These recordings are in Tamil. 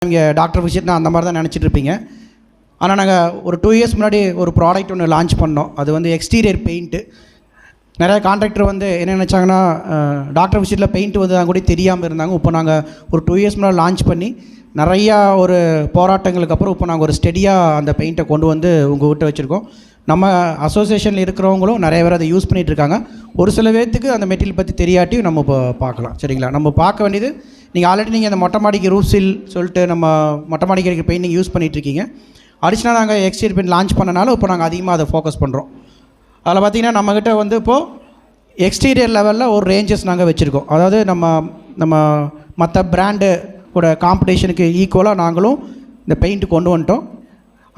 இங்கே டாக்டர் விசிட்னா அந்த மாதிரி தான் நினச்சிட்டு இருப்பீங்க. ஆனால் நாங்கள் ஒரு 2 இயர்ஸ் முன்னாடி ஒரு ப்ராடக்ட் ஒன்று லான்ச் பண்ணோம். அது வந்து எக்ஸ்டீரியர் பெயிண்ட்டு. நிறைய கான்ட்ராக்டர் வந்து என்ன நினச்சாங்கன்னா, டாக்டர் விசிட்டில் பெயிண்ட் வந்து தான் கூட தெரியாமல் இருந்தாங்க. இப்போ நாங்கள் ஒரு 2 இயர்ஸ் முன்னாடி லான்ச் பண்ணி நிறையா ஒரு போராட்டங்களுக்கு அப்புறம் இப்போ நாங்கள் ஒரு ஸ்டெடியாக அந்த பெயிண்ட்டை கொண்டு வந்து உங்கள் கிட்ட வச்சுருக்கோம். நம்ம அசோசியேஷனில் இருக்கிறவங்களும் நிறைய பேர் அதை யூஸ் பண்ணிகிட்டு இருக்காங்க. ஒரு சில பேர்த்துக்கு அந்த மெட்டீரியல் பற்றி தெரியாட்டியும் நம்ம இப்போ பார்க்கலாம். சரிங்களா? நம்ம பார்க்க வேண்டியது, நீங்கள் ஆல்ரெடி நீங்கள் அந்த மொட்டை மாடிக்கு ரூஃப்ஸில் சொல்லிட்டு நம்ம மொட்டை மாடிக்கு இருக்கிற பெயிண்டிங் யூஸ் பண்ணிகிட்ருக்கீங்க. அடிஷ்னலாக நாங்கள் எக்ஸ்டீரியர் பெயிண்ட் லான்ச் பண்ணனால இப்போ நாங்கள் அதிகமாக அதை ஃபோக்கஸ் பண்ணுறோம். அதில் பார்த்திங்கன்னா நம்மக்கிட்ட வந்து இப்போது எக்ஸ்டீரியர் லெவலில் ஒரு ரேஞ்சஸ் நாங்கள் வச்சுருக்கோம். அதாவது நம்ம மற்ற பிராண்டு கூட காம்படிஷனுக்கு ஈக்குவலாக நாங்களும் இந்த பெயிண்ட்டு கொண்டு வந்துட்டோம்.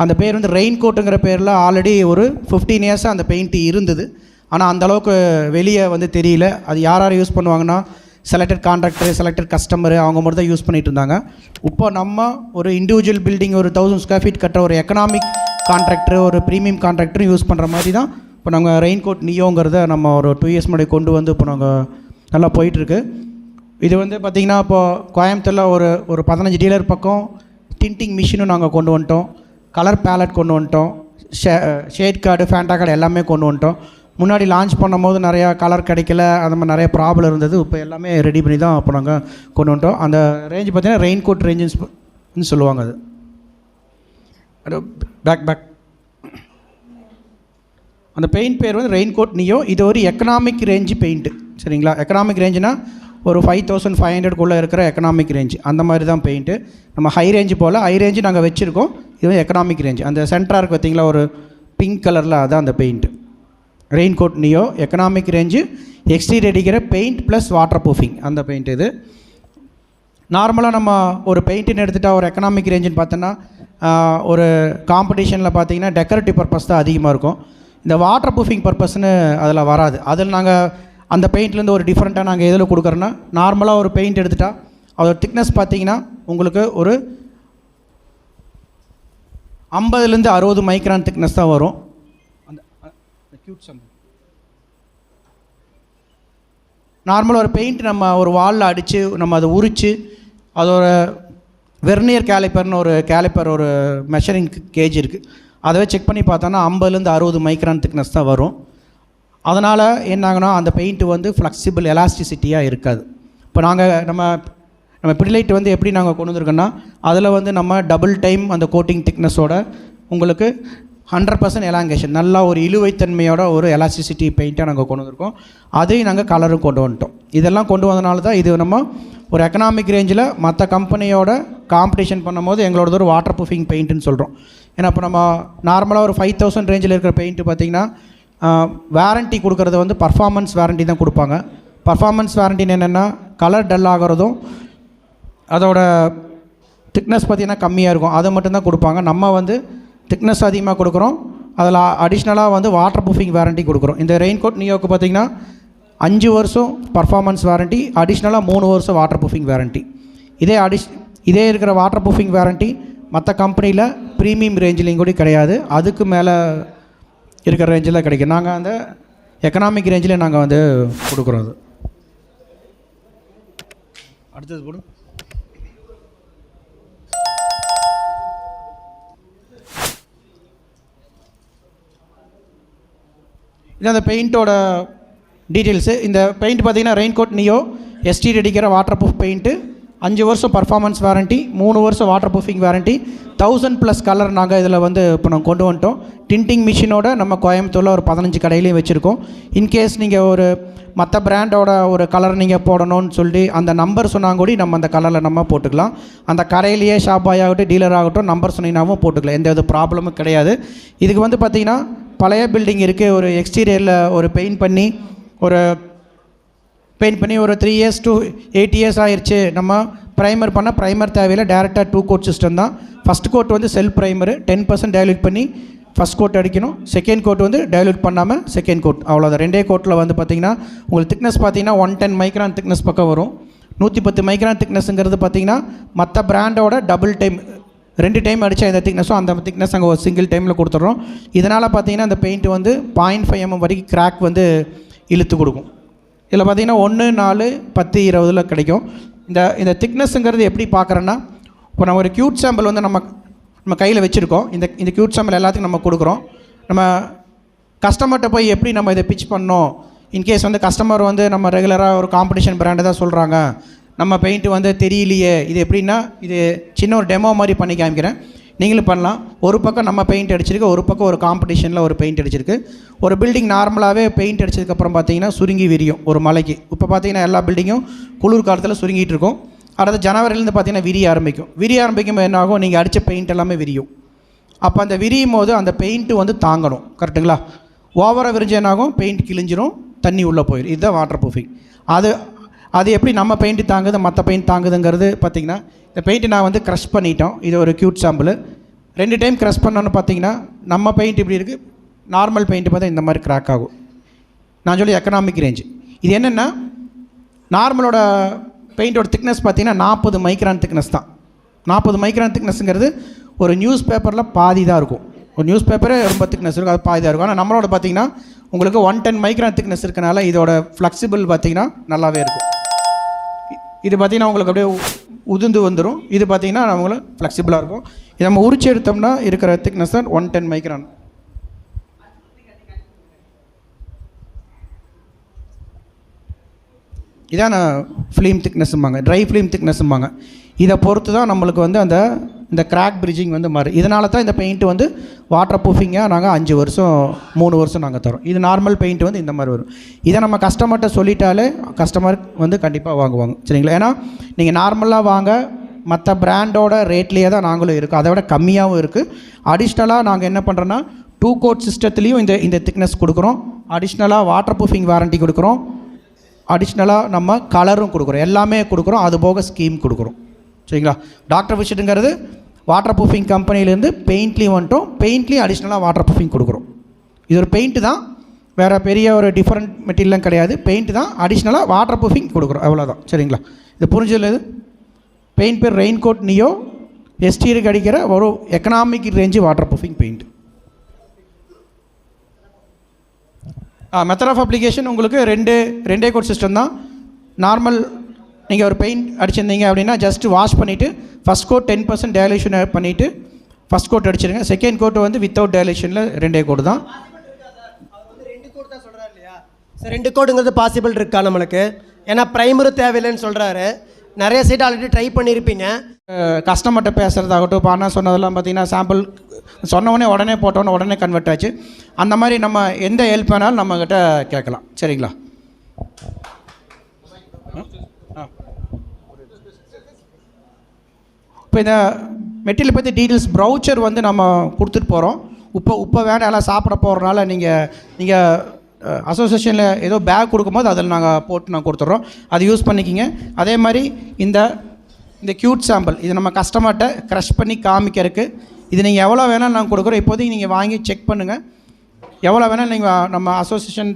அந்த பேர் வந்து ரெயின் கோட்டுங்கிற பேரில் ஆல்ரெடி ஒரு 15 இயர்ஸாக அந்த பெயிண்ட்டு இருந்தது. ஆனால் அந்தளவுக்கு வெளியே வந்து தெரியல. அது யார் யூஸ் பண்ணுவாங்கன்னா, செலக்டட் கான்ட்ராக்டர், செலக்டட் கஸ்டமரு, அவங்க மட்டும் தான் யூஸ் பண்ணிகிட்டு இருந்தாங்க. இப்போ நம்ம ஒரு இண்டிவிஜுவல் பில்டிங் ஒரு 1000 ஸ்கொயர் ஃபீட் கட்டுற ஒரு எக்கனாமிக் கான்ட்ராக்டர், ஒரு ப்ரீமியம் கான்ட்ராக்டரும் யூஸ் பண்ணுற மாதிரி தான் இப்போ நாங்கள் ரெயின் கோட் நியோங்கிறத நம்ம ஒரு 2 இயர்ஸ் முன்னாடி கொண்டு வந்து இப்போ நாங்கள் நல்லா போயிட்டுருக்கு. இது வந்து பார்த்திங்கன்னா இப்போது கோயம்புத்தூரில் ஒரு 15 டீலர் பக்கம் டிண்டிங் மிஷினும் நாங்கள் கொண்டு வந்துட்டோம். கலர் பேலட் கொண்டு வந்துட்டோம். ஷேட் கார்டு, ஃபேண்டா கார்டு எல்லாமே கொண்டு வந்துட்டோம். முன்னாடி லான்ச் பண்ணும்போது நிறையா கலர் கிடைக்கல, அந்த மாதிரி நிறைய ப்ராப்ளம் இருந்தது. இப்போ எல்லாமே ரெடி பண்ணி தான் இப்போ நாங்கள் கொண்டு வந்துட்டோம். அந்த ரேஞ்ச் பார்த்திங்கன்னா ரெயின் கோட் ரேஞ்சுன்னு சொல்லுவாங்க. அது பேக் அந்த பெயிண்ட் பேர் வந்து ரெயின் கோட் நியோ. இது ஒரு எக்கனாமிக் ரேஞ்சு பெயிண்ட்டு. சரிங்களா? எக்கனாமிக் ரேஞ்சுனால் ஒரு 5500 இருக்கிற எக்கனாமிக் ரேஞ்சு, அந்த மாதிரி தான் பெயிண்ட்டு. நம்ம ஹை ரேஞ்சு போல் ஹை ரேஞ்சு நாங்கள் வச்சுருக்கோம். இது வந்து எக்கனாமிக் ரேஞ்சு. அந்த சென்டராக இருக்குது பார்த்திங்களா, ஒரு பிங்க் கலரில், அதுதான் அந்த paint. Rain coat neo economic range, exterior அடிக்கிற பெயிண்ட் ப்ளஸ் வாட்டர் ப்ரூஃபிங், அந்த பெயிண்ட் இது. நார்மலாக நம்ம ஒரு பெயிண்ட்டுன்னு எடுத்துகிட்டா ஒரு எக்கனாமிக் ரேஞ்சுன்னு பார்த்தோன்னா ஒரு காம்படிஷனில் பார்த்திங்கன்னா டெக்கரேட்டிவ் பர்பஸ் தான் அதிகமாக இருக்கும். இந்த வாட்டர் ப்ரூஃபிங் பர்பஸ்ன்னு அதில் வராது. அதில் நாங்கள் அந்த பெயிண்ட்லேருந்து ஒரு டிஃப்ரெண்ட்டாக நாங்கள் எதில் கொடுக்குறோன்னா, நார்மலாக ஒரு பெயிண்ட் எடுத்துகிட்டா அதோட திக்னஸ் பார்த்திங்கன்னா உங்களுக்கு ஒரு 50லேருந்து 60 மைக்ரான் திக்னஸ் தான் வரும். அந்த நார்மலாக ஒரு பெயிண்ட் நம்ம ஒரு வாலில் அடித்து நம்ம அதை உரித்து அதோட வெர்னியர் கேலிப்பர்னு ஒரு கேலிப்பர், ஒரு மெஷரிங் கேஜ் இருக்குது, அதை செக் பண்ணி பார்த்தோன்னா 50லேருந்து 60 மைக்ரான் திக்னஸ் தான் வரும். அதனால் என்னாகனா அந்த பெயிண்ட்டு வந்து ஃப்ளெக்சிபிள், எலாஸ்டிசிட்டியாக இருக்காது. இப்போ நம்ம பிடிலைட் வந்து எப்படி நாங்கள் கொண்டு வந்திருக்கோன்னா, அதில் வந்து நம்ம டபுள் டைம் அந்த கோட்டிங் திக்னஸோட உங்களுக்கு 100% எலாங்கேஷன், நல்லா ஒரு இழுவைத்தன்மையோட ஒரு எலாஸ்டிசிட்டி பெயிண்ட்டாக நாங்கள் கொண்டு வந்திருக்கோம். அதையும் நாங்கள் கலரும் கொண்டு வந்துட்டோம். இதெல்லாம் கொண்டு வந்தனால தான் இது நம்ம ஒரு எக்கனாமிக் ரேஞ்சில் மற்ற கம்பெனியோட காம்படிஷன் பண்ணும்போது எங்களோடது ஒரு வாட்டர் ப்ரூஃபிங் பெயிண்ட்டுன்னு சொல்கிறோம். ஏன்னா இப்போ நம்ம நார்மலாக ஒரு 5000 ரேஞ்சில் இருக்கிற பெயிண்ட்டு பார்த்திங்கன்னா வாரண்ட்டி கொடுக்குறது வந்து பர்ஃபார்மன்ஸ் வாரண்ட்டி தான் கொடுப்பாங்க. பர்ஃபார்மன்ஸ் வாரண்டின்னு என்னென்னா, கலர் டல் ஆகிறதும் அதோட திக்னஸ் பார்த்திங்கன்னா கம்மியாக இருக்கும், அதை மட்டும்தான் கொடுப்பாங்க. நம்ம வந்து திக்னஸ் அதிகமாக கொடுக்குறோம். அதில் அடிஷ்னலாக வந்து வாட்டர் ப்ரூஃபிங் வாரண்ட்டி கொடுக்குறோம். இந்த ரெயின் கோட் நியோவுக்கு பார்த்திங்கன்னா 5 வருஷம் பர்ஃபார்மன்ஸ் வாரண்ட்டி, அடிஷ்னலாக 3 வருஷம் வாட்டர் ப்ரூஃபிங் வாரண்ட்டி. இதே இருக்கிற வாட்டர் ப்ரூஃபிங் வாரண்ட்டி மற்ற கம்பெனியில் ப்ரீமியம் ரேஞ்சிலையும் கூட கிடையாது. அதுக்கு மேலே இருக்கிற ரேஞ்சில் கிடைக்கும். நாங்கள் அந்த எக்கனாமிக் ரேஞ்சில் நாங்கள் வந்து கொடுக்குறோம். அது அடுத்தது போடு. இது அந்த பெயிண்ட்டோட டீட்டெயில்ஸு. இந்த பெயிண்ட் பார்த்திங்கன்னா ரெயின் கோட் நியோ எஸ்டீரியர் அடிக்கிற வாட்டர் ப்ரூஃப் பெயிண்ட்டு, 5 வருஷம் பர்ஃபார்மன்ஸ் வாரண்ட்டி, 3 வருஷம் வாட்டர் ப்ரூஃபிங் வாரண்ட்டி, 1000+ கலர் நாங்கள் இதில் வந்து இப்போ நாங்கள் கொண்டு வந்துட்டோம். டிண்டிங் மிஷினோட நம்ம கோயம்புத்தூரில் ஒரு 15 கடையிலையும் வச்சுருக்கோம். இன்கேஸ் நீங்கள் ஒரு மற்ற பிராண்டோட ஒரு கலர் நீங்கள் போடணும்னு சொல்லி அந்த நம்பர் சொன்னாங்க கூட நம்ம அந்த கலரில் நம்ம போட்டுக்கலாம். அந்த கடையிலேயே ஷாப் பாய் ஆகட்டும், டீலர் ஆகட்டும், நம்பர் சொன்னீங்கன்னாவும் போட்டுக்கலாம். எந்த வித ப்ராப்ளமும் கிடையாது. இதுக்கு வந்து பார்த்திங்கன்னா பழைய பில்டிங் இருக்குது, ஒரு எக்ஸ்டீரியரில் ஒரு பெயிண்ட் பண்ணி ஒரு 3 இயர்ஸ் to 8 இயர்ஸ் ஆயிடுச்சு. நம்ம ப்ரைமர் தேவையில்லை, டேரெக்டாக 2 கோட் சிஸ்டம் தான். ஃபஸ்ட் கோட் வந்து செல்ஃப் ப்ரைமரு 10% டைல்யூட் பண்ணி ஃபஸ்ட் கோட் அடிக்கணும். செகண்ட் கோட் வந்து டைல்யூட் பண்ணாமல் செகண்ட் கோட், அவ்வளோதான். 2 கோட்டில் வந்து பார்த்திங்கன்னா உங்களுக்கு திக்னஸ் பார்த்திங்கன்னா 110 மைக்ரான் திக்னஸ் பக்கம் வரும். 110 மைக்ரான் திக்னஸ்ங்கிறது பார்த்திங்கன்னா மற்ற பிராண்டோட டபுள் டைம், 2 டைம் அடித்தா எந்த திக்னஸோ அந்த திக்னஸ் அங்கே ஒரு சிங்கிள் டைமில் கொடுத்துட்றோம். இதனால் பார்த்திங்கன்னா அந்த பெயிண்ட் வந்து 0.5 mm வரைக்கும் கிராக் வந்து இழுத்து கொடுக்கும். இதில் பார்த்திங்கன்னா 1, 4, 10, 20 கிடைக்கும். இந்த திக்னஸ்ங்கிறது எப்படி பார்க்குறேன்னா, இப்போ நம்ம ஒரு க்யூட் சாம்பிள் வந்து நம்ம கையில் வச்சுருக்கோம். இந்த க்யூட் சாம்பிள் எல்லாத்துக்கும் நம்ம கொடுக்குறோம். நம்ம கஸ்டமர்கிட்ட போய் எப்படி நம்ம இதை பிச் பண்ணோம், இன்கேஸ் வந்து கஸ்டமர் வந்து நம்ம ரெகுலராக ஒரு காம்படிஷன் பிராண்டு தான் சொல்கிறாங்க, நம்ம பெயிண்ட்டு வந்து தெரியலையே, இது எப்படின்னா இது சின்ன ஒரு டெமோ மாதிரி பண்ணி காமிக்கிறேன், நீங்களும் பண்ணலாம். ஒரு பக்கம் நம்ம பெயிண்ட் அடிச்சிருக்கு, ஒரு பக்கம் ஒரு காம்படிஷனில் ஒரு பெயிண்ட் அடிச்சிருக்கு. ஒரு பில்டிங் நார்மலாகவே பெயிண்ட் அடிச்சதுக்கப்புறம் பார்த்தீங்கன்னா சுருங்கி விரியும் ஒரு மலைக்கு. இப்போ பார்த்தீங்கன்னா எல்லா பில்டிங்கும் குளிர் காலத்தில் சுருங்கிட்டு இருக்கும். அடுத்த ஜனவரிலேருந்து பார்த்தீங்கன்னா விரிய ஆரம்பிக்கும் என்ன ஆகும், நீங்கள் அடித்த பெயிண்ட் எல்லாமே விரியும். அப்போ அந்த விரியும் போது அந்த பெயிண்ட்டு வந்து தாங்கணும், கரெக்டுங்களா? ஓவராக விரிஞ்சு என்னாகும், பெயிண்ட் கிழிஞ்சிரும், தண்ணி உள்ளே போயிடும். இதுதான் வாட்டர் ப்ரூஃபிங். அது எப்படி நம்ம பெயிண்ட்டு தாங்குது மற்ற பெயிண்ட் தாங்குதுங்கிறது பார்த்திங்கன்னா, இந்த பெயிண்ட்டு நான் வந்து க்ரஷ் பண்ணிட்டோம். இது ஒரு க்யூட் சாம்பிள். 2 டைம் க்ரஷ் பண்ணோன்னு பார்த்தீங்கன்னா நம்ம பெயிண்ட் இப்படி இருக்குது, நார்மல் பெயிண்ட்டு பார்த்தா இந்த மாதிரி கிராக் ஆகும். நான் சொல்லி எக்கனாமிக் ரேஞ்சு. இது என்னென்னா நார்மலோட பெயிண்டோட திக்னஸ் பார்த்தீங்கன்னா 40 மைக்ரான் திக்னஸ் தான். 40 மைக்ரான் திக்னஸ்ங்கிறது ஒரு நியூஸ் பேப்பரில் பாதி தான் இருக்கும். ஒரு நியூஸ் பேப்பரே ரொம்ப திக்னஸ் இருக்கும், அது பாதி தான் இருக்கும். ஆனால் நம்மளோட பார்த்திங்கன்னா உங்களுக்கு 110 மைக்ரான் திக்னஸ் இருக்கனால இதோட ஃப்ளெக்சிபிள் பார்த்திங்கன்னா நல்லாவே இருக்கும். இது பார்த்திங்கன்னா உங்களுக்கு அப்படியே உதிர்ந்து வந்துடும். இது பார்த்திங்கன்னா நம்மளுக்கு ஃப்ளெக்சிபிளாக இருக்கும். இது நம்ம உரிச்சு எடுத்தோம்னா இருக்கிற திக்னஸ் தான் 110 மைக்ரான். இதான் ஃபிலிம் திக்னஸ்ம்பாங்க, ட்ரை ஃபிலிம் திக்னஸ்ம்பாங்க. இதை பொறுத்து தான் நம்மளுக்கு வந்து இந்த கிராக் பிரிட்ஜிங் வந்து மாறும். இதனால தான் இந்த பெயிண்ட் வந்து வாட்டர் ப்ரூஃபிங்காக நாங்கள் 5 வருஷம் 3 வருஷம் நாங்கள் தரோம். இது நார்மல் பெயிண்ட் வந்து இந்த மாதிரி வரும். இதை நம்ம கஸ்டமர்கிட்ட சொல்லிட்டாலே கஸ்டமர் வந்து கண்டிப்பாக வாங்குவாங்க, சரிங்களா? ஏன்னா நீங்கள் நார்மலாக வாங்க மற்ற பிராண்டோட ரேட்லேயே தான் நாங்களும் இருக்குது, அதை விட கம்மியாகவும் இருக்குது. அடிஷ்னலாக நாங்கள் என்ன பண்ணுறோன்னா 2 கோட் சிஸ்டத்துலேயும் இந்த திக்னஸ் கொடுக்குறோம். அடிஷ்னலாக வாட்டர் ப்ரூஃபிங் வாரண்ட்டி கொடுக்குறோம். அடிஷ்னலாக நம்ம கலரும் கொடுக்குறோம், எல்லாமே கொடுக்குறோம். அது போக ஸ்கீம் கொடுக்குறோம், சரிங்களா? டாக்டர் விஷயத்துங்கிறது வாட்டர் ப்ரூஃபிங் கம்பெனிலேருந்து பெயிண்ட்லேயும் வந்துட்டோம். பெயிண்ட்லேயும் அடிஷ்னலாக வாட்டர் ப்ரூஃபிங் கொடுக்குறோம். இது ஒரு பெயிண்ட்டு தான், வேறு பெரிய ஒரு டிஃப்ரெண்ட் மெட்டீரியலும் கிடையாது. பெயிண்ட்டு தான், அடிஷ்னலாக வாட்டர் ப்ரூஃபிங் கொடுக்குறோம், அவ்வளோதான், சரிங்களா? இது புரிஞ்சதில்ல? இது பெயிண்ட் பேர் ரெயின் கோட் நியோ, எஸ்டிருக்கு அடிக்கிற ஒரு economic range waterproofing paint. Method of application உங்களுக்கு ரெண்டே கோட் சிஸ்டம் தான். நார்மல் நீங்கள் ஒரு பெயிண்ட் அடிச்சிருந்தீங்க அப்படின்னா ஜஸ்ட் வாஷ் பண்ணிவிட்டு ஃபஸ்ட் கோட் 10% டைலேஷன் பண்ணிவிட்டு ஃபஸ்ட் கோட் அடிச்சிருங்க. செகண்ட் கோட் வந்து வித்தவுட் டைலேஷனில் 2 கோட் தான். 2 கோட் தான் சொல்கிறாரு இல்லையா சார்? 2 கோடுங்கிறது பாசிபிள் இருக்கா நம்மளுக்கு? ஏன்னா ப்ரைமரும் தேவையில்லைன்னு சொல்கிறாரு. நிறைய சைட் ஆல்ரெடி ட்ரை பண்ணியிருப்பீங்க. கஸ்டமர்கிட்ட பேசுகிறதாகட்டும், இப்போ அண்ணா சொன்னதெல்லாம் பார்த்தீங்கன்னா சாம்பிள் சொன்னவொடனே உடனே போட்டோன்னே உடனே கன்வெர்ட் ஆச்சு. அந்த மாதிரி நம்ம எந்த ஹெல்ப் வேணாலும் நம்மக்கிட்ட கேட்கலாம், சரிங்களா? இப்போ இந்த மெட்டீரியல் பற்றி டீட்டெயில்ஸ் ப்ரௌச்சர் வந்து நம்ம கொடுத்துட்டு போகிறோம். உப்பை வேண்டாம் எல்லாம் சாப்பிட போகிறனால நீங்கள் அசோசியேஷனில் ஏதோ பேக் கொடுக்கும்போது அதில் நாங்கள் போட்டு கொடுத்துட்றோம், அதை யூஸ் பண்ணிக்கிங்க. அதே மாதிரி இந்த க்யூட் சாம்பிள் இது நம்ம கஸ்டமர்கிட்ட க்ரஷ் பண்ணி காமிக்கிறதுக்கு இது நீங்கள் எவ்வளோ வேணாலும் நாங்கள் கொடுக்குறோம். இப்போதைக்கு நீங்கள் வாங்கி செக் பண்ணுங்கள். எவ்வளோ வேணாலும் நீங்கள் நம்ம அசோசியேஷன்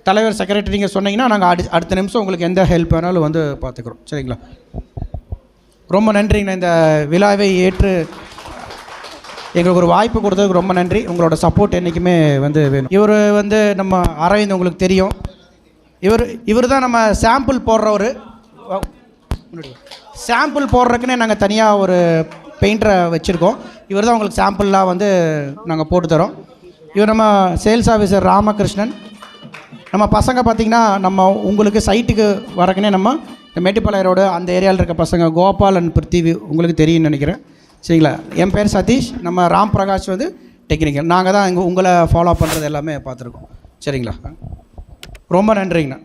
தலைவர் செக்ரட்டரி நீங்கள் சொன்னீங்கன்னா நாங்கள் அடுத்த நிமிஷம் உங்களுக்கு எந்த ஹெல்ப் வேணாலும் வந்து பார்த்துக்குறோம், சரிங்களா? ரொம்ப நன்றிங்கண்ணா. இந்த விழாவை ஏற்று எங்களுக்கு ஒரு வாய்ப்பு கொடுத்ததுக்கு ரொம்ப நன்றி. உங்களோட சப்போர்ட் என்றைக்குமே வந்து வேணும். இவர் வந்து நம்ம அரவிந்த், உங்களுக்கு தெரியும். இவர் தான் நம்ம சாம்பிள் போடுறவர். சாம்பிள் போடுறதுக்குன்னே நாங்கள் தனியாக ஒரு பெயிண்டரை வச்சுருக்கோம். இவர் தான் உங்களுக்கு சாம்பிள்லாம் வந்து நாங்கள் போட்டு தரோம். இவர் நம்ம சேல்ஸ் ஆஃபீஸர் ராமகிருஷ்ணன். நம்ம பசங்க பார்த்திங்கன்னா நம்ம உங்களுக்கு சைட்டுக்கு வரக்குனே நம்ம இந்த மேட்டுப்பாளையம் ரோடு அந்த ஏரியாவில் இருக்க பசங்க கோபால் அண்ட் பிருத்திவி உங்களுக்கு தெரியும்னு நினைக்கிறேன், சரிங்களா? என் பேர் சதீஷ். நம்ம ராம் பிரகாஷ் வந்து டெக்னிக்கல். நாங்கள் தான் உங்களை ஃபாலோ பண்ணுறது எல்லாமே பார்த்துருக்கோம், சரிங்களா? ரொம்ப நன்றிங்கண்ணா.